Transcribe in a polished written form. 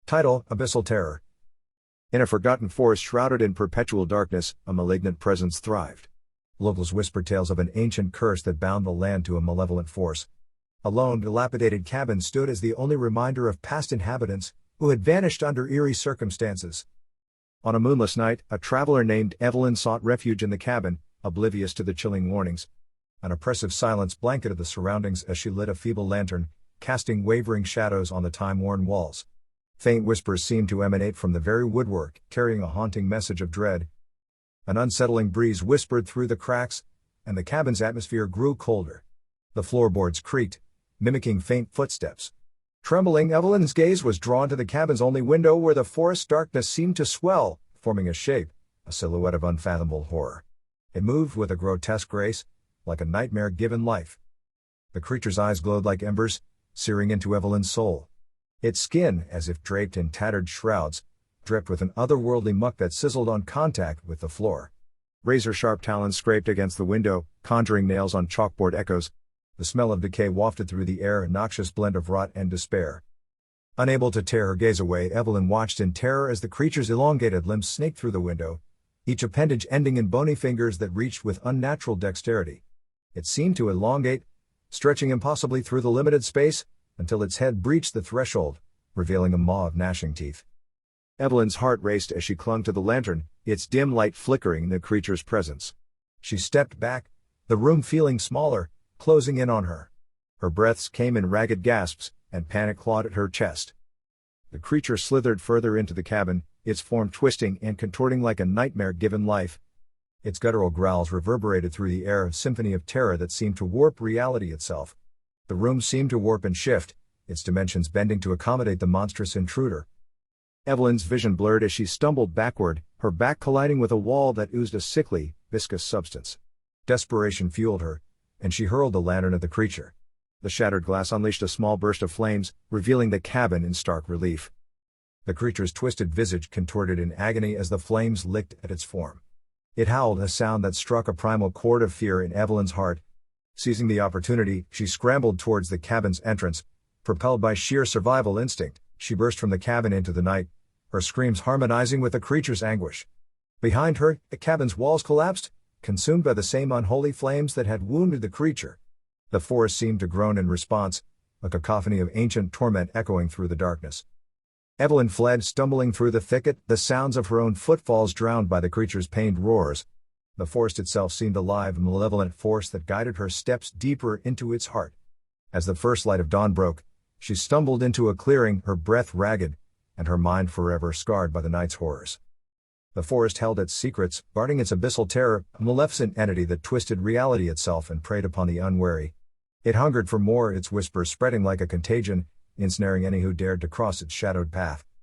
Title: Abyssal Terror. In a forgotten forest shrouded in perpetual darkness, a malignant presence thrived. Locals whispered tales of an ancient curse that bound the land to a malevolent force. A lone, dilapidated cabin stood as the only reminder of past inhabitants, who had vanished under eerie circumstances. On a moonless night, a traveler named Evelyn sought refuge in the cabin, oblivious to the chilling warnings. An oppressive silence blanketed the surroundings as she lit a feeble lantern, casting wavering shadows on the time-worn walls. Faint whispers seemed to emanate from the very woodwork, carrying a haunting message of dread. An unsettling breeze whispered through the cracks, and the cabin's atmosphere grew colder. The floorboards creaked, mimicking faint footsteps. Trembling, Evelyn's gaze was drawn to the cabin's only window where the forest darkness seemed to swell, forming a shape, a silhouette of unfathomable horror. It moved with a grotesque grace, like a nightmare given life. The creature's eyes glowed like embers, searing into Evelyn's soul. Its skin, as if draped in tattered shrouds, dripped with an otherworldly muck that sizzled on contact with the floor. Razor-sharp talons scraped against the window, conjuring nails on chalkboard echoes. The smell of decay wafted through the air, a noxious blend of rot and despair. Unable to tear her gaze away, Evelyn watched in terror as the creature's elongated limbs snaked through the window, each appendage ending in bony fingers that reached with unnatural dexterity. It seemed to elongate, stretching impossibly through the limited space, until its head breached the threshold, revealing a maw of gnashing teeth. Evelyn's heart raced as she clung to the lantern, its dim light flickering in the creature's presence. She stepped back, the room feeling smaller, closing in on her. Her breaths came in ragged gasps, and panic clawed at her chest. The creature slithered further into the cabin, its form twisting and contorting like a nightmare given life. Its guttural growls reverberated through the air, a symphony of terror that seemed to warp reality itself. The room seemed to warp and shift, its dimensions bending to accommodate the monstrous intruder. Evelyn's vision blurred as she stumbled backward, her back colliding with a wall that oozed a sickly, viscous substance. Desperation fueled her, and she hurled the lantern at the creature. The shattered glass unleashed a small burst of flames, revealing the cabin in stark relief. The creature's twisted visage contorted in agony as the flames licked at its form. It howled, a sound that struck a primal chord of fear in Evelyn's heart. Seizing the opportunity, she scrambled towards the cabin's entrance. Propelled by sheer survival instinct, she burst from the cabin into the night, her screams harmonizing with the creature's anguish. Behind her, the cabin's walls collapsed, consumed by the same unholy flames that had wounded the creature. The forest seemed to groan in response, a cacophony of ancient torment echoing through the darkness. Evelyn fled, stumbling through the thicket, the sounds of her own footfalls drowned by the creature's pained roars. The forest itself seemed alive, a malevolent force that guided her steps deeper into its heart. As the first light of dawn broke, she stumbled into a clearing, her breath ragged, and her mind forever scarred by the night's horrors. The forest held its secrets, guarding its abyssal terror, a maleficent entity that twisted reality itself and preyed upon the unwary. It hungered for more, its whispers spreading like a contagion, ensnaring any who dared to cross its shadowed path.